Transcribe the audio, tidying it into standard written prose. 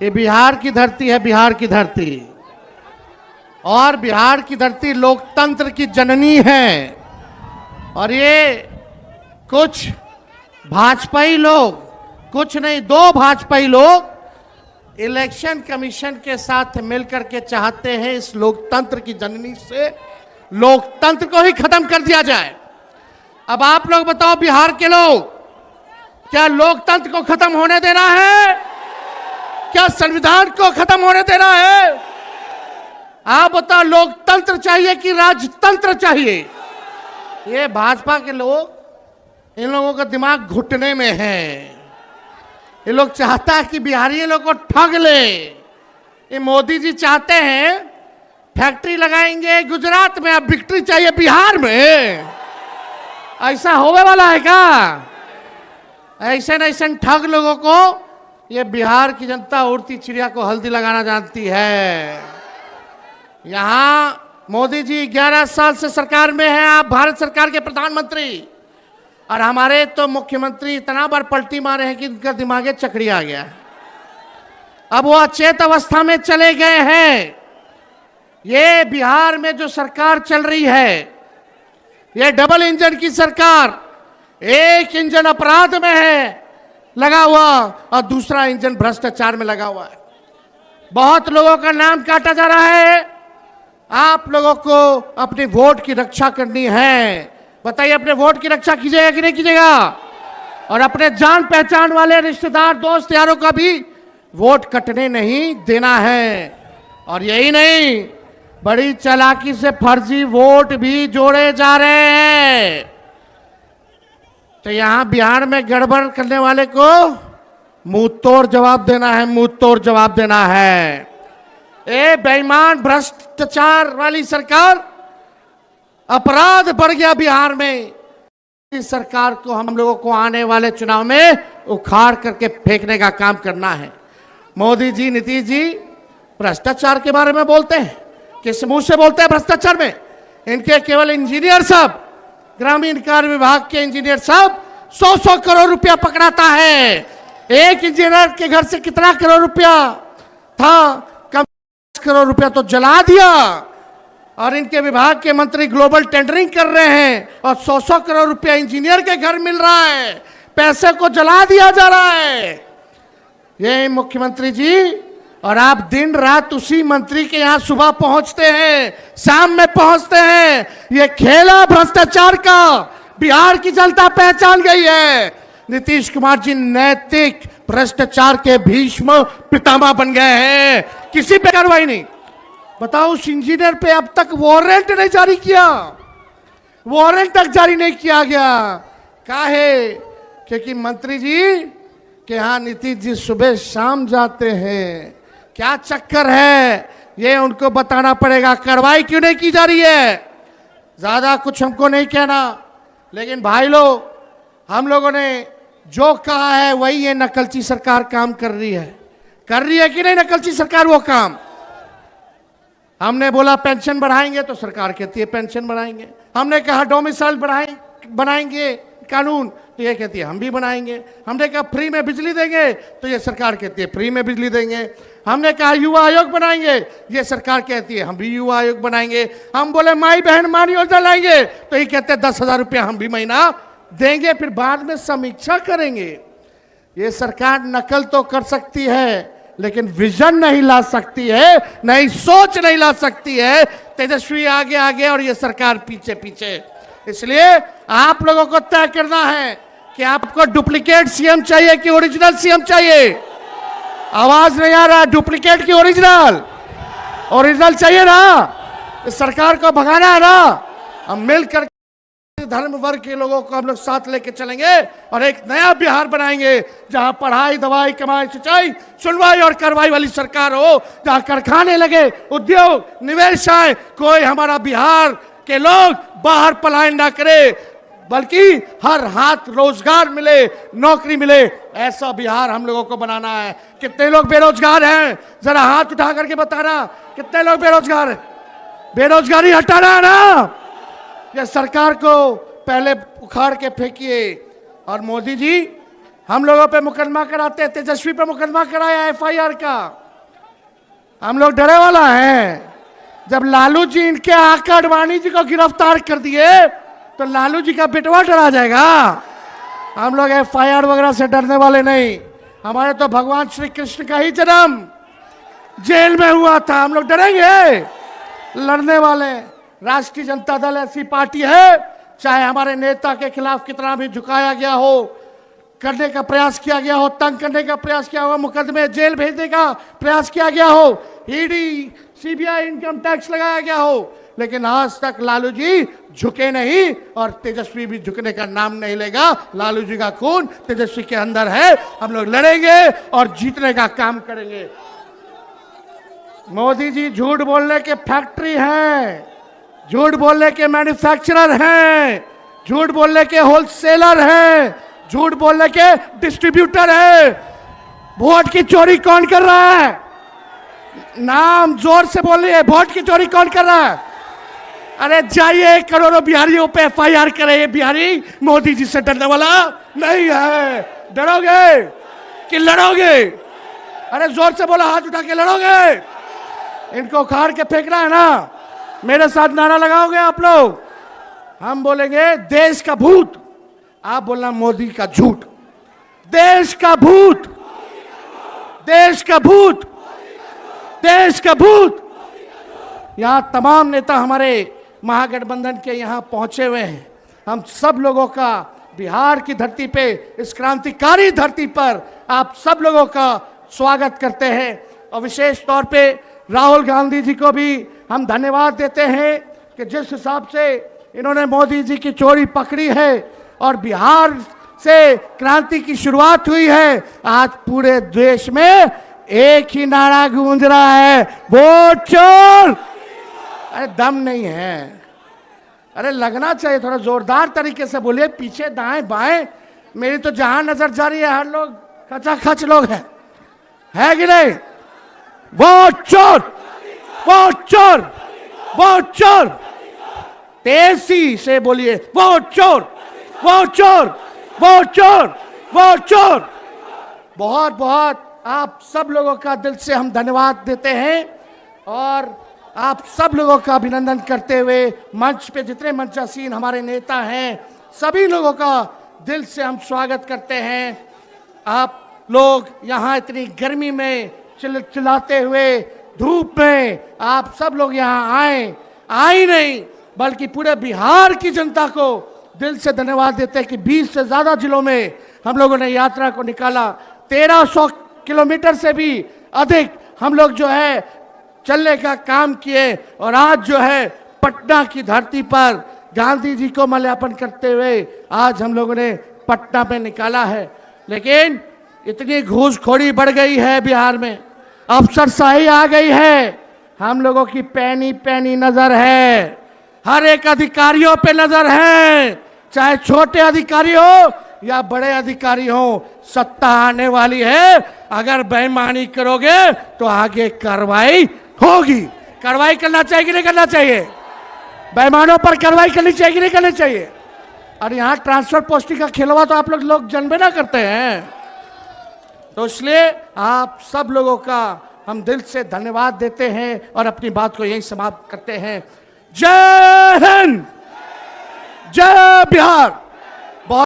ये बिहार की धरती है, बिहार की धरती। और बिहार की धरती लोकतंत्र की जननी है। और ये कुछ भाजपाई लोग, कुछ नहीं, 2 भाजपाई लोग इलेक्शन कमीशन के साथ मिलकर के चाहते हैं इस लोकतंत्र की जननी से लोकतंत्र को ही खत्म कर दिया जाए। अब आप लोग बताओ, बिहार के लोग, क्या लोकतंत्र को खत्म होने देना है? क्या संविधान को खत्म होने देना है? आप बताओ, लोकतंत्र चाहिए कि राजतंत्र चाहिए? ये भाजपा के लोग, इन लोगों का दिमाग घुटने में है। ये लोग चाहता है कि बिहारी लोग को ठग ले। ये मोदी जी चाहते हैं फैक्ट्री लगाएंगे गुजरात में, अब विक्ट्री चाहिए बिहार में। ऐसा होने वाला है क्या? ऐसे न ऐसे ठग लोगों को ये बिहार की जनता उड़ती चिड़िया को हल्दी लगाना जानती है। यहाँ मोदी जी 11 साल से सरकार में हैं, आप भारत सरकार के प्रधानमंत्री, और हमारे तो मुख्यमंत्री इतना बार पलटी मारे हैं कि उनका दिमागे चकड़ी आ गया। अब वो अचेत अवस्था में चले गए हैं। ये बिहार में जो सरकार चल रही है, ये डबल इंजन की सरकार, एक इंजन अपराध में है लगा हुआ और दूसरा इंजन भ्रष्टाचार में लगा हुआ है। बहुत लोगों का नाम काटा जा रहा है। आप लोगों को अपने वोट की रक्षा करनी है। बताइए, अपने वोट की रक्षा कीजिएगा कि नहीं कीजिएगा? और अपने जान पहचान वाले रिश्तेदार, दोस्त यारों का भी वोट कटने नहीं देना है। और यही नहीं, बड़ी चालाकी से फर्जी वोट भी जोड़े जा रहे हैं। तो यहां बिहार में गड़बड़ करने वाले को मुंह तोड़ जवाब देना है, मुंह तोड़ जवाब देना है। ए बेईमान भ्रष्टाचार वाली सरकार, अपराध बढ़ गया बिहार में। इस सरकार को हम लोगों को आने वाले चुनाव में उखाड़ करके फेंकने का काम करना है। मोदी जी, नीतीश जी भ्रष्टाचार के बारे में बोलते हैं, किस मुंह से बोलते हैं भ्रष्टाचार में? इनके केवल इंजीनियर साहब, ग्रामीण कार्य विभाग के इंजीनियर साहब 100-100 करोड़ रुपया पकड़ाता है। एक इंजीनियर के घर से कितना करोड़ रुपया था? कम करोड़ रुपया तो जला दिया। और इनके विभाग के मंत्री ग्लोबल टेंडरिंग कर रहे हैं और 100-100 करोड़ रुपया इंजीनियर के घर मिल रहा है। पैसे को जला दिया जा रहा है। ये मुख्यमंत्री जी, और आप दिन रात उसी मंत्री के यहां सुबह पहुंचते हैं, शाम में पहुंचते हैं। ये खेला भ्रष्टाचार का बिहार की जनता पहचान गई है। नीतीश कुमार जी नैतिक भ्रष्टाचार के भीष्म पितामह बन गए हैं। किसी पे कार्रवाई नहीं। बताओ, उस इंजीनियर पे अब तक वारंट नहीं जारी किया, वारंट तक जारी नहीं किया गया। काहे? क्योंकि मंत्री जी के यहां नीतीश जी सुबह शाम जाते हैं। क्या चक्कर है, ये उनको बताना पड़ेगा। कार्रवाई क्यों नहीं की जा रही है? ज्यादा कुछ हमको नहीं कहना, लेकिन भाई लोग, हम लोगों ने जो कहा है वही ये नकलची सरकार काम कर रही है कि नहीं नकलची सरकार वो काम? हमने बोला पेंशन बढ़ाएंगे तो सरकार कहती है पेंशन बढ़ाएंगे। हमने कहा डोमिसाइल बनाएंगे कानून, तो ये कहती है हम भी बनाएंगे। हमने कहा फ्री में बिजली देंगे, तो ये सरकार कहती है फ्री में बिजली देंगे। हमने कहा युवा आयोग बनाएंगे, ये सरकार कहती है हम भी युवा आयोग बनाएंगे। हम बोले माई बहन मान योजना लाएंगे, तो ये कहते हैं 10,000 रुपया हम भी महीना देंगे, फिर बाद में समीक्षा करेंगे। ये सरकार नकल तो कर सकती है, लेकिन विजन नहीं ला सकती है, नई सोच नहीं ला सकती है। तेजस्वी आगे आगे और ये सरकार पीछे पीछे। इसलिए आप लोगों को तय करना है कि आपको डुप्लीकेट सीएम चाहिए कि ओरिजिनल सीएम चाहिए। आवाज नहीं आ रहा। डुप्लीकेट की ओरिजिनल? ओरिजिनल चाहिए ना। इस सरकार को भगाना है ना। हम मिलकर धर्म वर्ग के लोगों को हम लोग साथ लेके चलेंगे और एक नया बिहार बनाएंगे, जहां पढ़ाई, दवाई, कमाई, सिंचाई, सुनवाई और कार्रवाई वाली सरकार हो, जहां कारखाने लगे, उद्योग, निवेश आए, कोई हमारा बिहार के लोग बाहर पलायन ना करे, बल्कि हर हाथ रोजगार मिले, नौकरी मिले। ऐसा बिहार हम लोगों को बनाना है। कितने लोग बेरोजगार हैं? जरा हाथ उठा करके बताना, कितने लोग बेरोजगार हैं? बेरोजगारी हटाना है ना। ये सरकार को पहले उखाड़ के फेंकिए। और मोदी जी, हम लोगों पे मुकदमा कराते हैं, तेजस्वी पे मुकदमा कराया एफआईआर का। हम लोग डरे वाला हैं। जब लालू जी इनके आका अडवाणी जी को गिरफ्तार कर दिए तो लालू जी का बेटवा डरा जाएगा। हम लोग एफआईआर वगैरह से डरने वाले नहीं। हमारे तो भगवान श्री कृष्ण का ही जन्म जेल में हुआ था, हम लोग डरेंगे? लड़ने वाले। राष्ट्रीय जनता दल ऐसी पार्टी है, चाहे हमारे नेता के खिलाफ कितना भी झुकाया गया हो, करने का प्रयास किया गया हो, तंग करने का प्रयास किया हो, मुकदमे जेल भेजने का प्रयास किया गया हो, ईडी सीबीआई इनकम टैक्स लगाया गया हो, लेकिन आज तक लालू जी झुके नहीं और तेजस्वी भी झुकने का नाम नहीं लेगा। लालू जी का खून तेजस्वी के अंदर है। हम लोग लड़ेंगे और जीतने का काम करेंगे। मोदी जी झूठ बोलने के फैक्ट्री हैं, झूठ बोलने के मैन्युफैक्चरर हैं, झूठ बोलने के होलसेलर हैं, झूठ बोलने के डिस्ट्रीब्यूटर हैं। वोट की चोरी कौन कर रहा है? नाम जोर से बोलिए। वोट की चोरी कौन कर रहा है? अरे जाइए करोड़ों बिहारियों पे एफआईआर करे। ये बिहारी मोदी जी से डरने वाला नहीं है। डरोगे कि लड़ोगे? अरे जोर से बोला, हाथ उठा के लड़ोगे? इनको उखाड़ के फेंकना है ना? मेरे साथ नारा लगाओगे आप लोग? हम बोलेंगे देश का भूत, आप बोलना मोदी का झूठ। देश का भूत, देश का भूत, देश का भूत। यहां तमाम नेता हमारे महागठबंधन के यहां पहुंचे हुए हैं। हम सब लोगों का बिहार की धरती पे, इस क्रांतिकारी धरती पर आप सब लोगों का स्वागत करते हैं। और विशेष तौर पे राहुल गांधी जी को भी हम धन्यवाद देते हैं कि जिस हिसाब से इन्होंने मोदी जी की चोरी पकड़ी है और बिहार से क्रांति की शुरुआत हुई है। आज पूरे देश में एक ही नारा गूंज रहा है, वोट चोर। अरे दम नहीं है। अरे लगना चाहिए, थोड़ा जोरदार तरीके से बोलिए। पीछे दाएं बाएं मेरी तो जहां नजर जा रही है हर लोग खचाखच लोग हैं, है कि नहीं? वोट चोर, वोट चोर, वोट चोर। तेजी से बोलिए, वोट चोर, वोट चोर, वोट चोर, वोट चोर। बहुत बहुत आप सब लोगों का दिल से हम धन्यवाद देते हैं और आप सब लोगों का अभिनंदन करते हुए मंच पे जितने मंचासीन हमारे नेता हैं सभी लोगों का दिल से हम स्वागत करते हैं। आप लोग यहाँ इतनी गर्मी में चिल्लाते हुए धूप में आप सब लोग यहाँ आए नहीं बल्कि पूरे बिहार की जनता को दिल से धन्यवाद देते हैं कि 20 से ज़्यादा जिलों में हम लोगों ने यात्रा को निकाला। 1300 किलोमीटर से भी अधिक हम लोग जो है चलने का काम किए और आज जो है पटना की धरती पर गांधी जी को माल्यार्पण करते हुए आज हम लोगों ने पटना में निकाला है। लेकिन इतनी घूसखोरी बढ़ गई है बिहार में, अफसरशाही आ गई है, हम लोगों की पैनी पैनी नजर है, हर एक अधिकारियों पे नजर है, चाहे छोटे अधिकारी हो या बड़े अधिकारी हो। सत्ता आने वाली है, अगर बेईमानी करोगे तो आगे कार्रवाई होगी। कार्रवाई करना चाहिए कि नहीं करना चाहिए? बेईमानों पर कार्रवाई करनी चाहिए कि नहीं करनी चाहिए? और यहाँ ट्रांसफर पोस्टिंग का खेलवा तो आप लोग जनबे ना करते हैं। तो इसलिए आप सब लोगों का हम दिल से धन्यवाद देते हैं और अपनी बात को यहीं समाप्त करते हैं। जय हिंद, जय बिहार।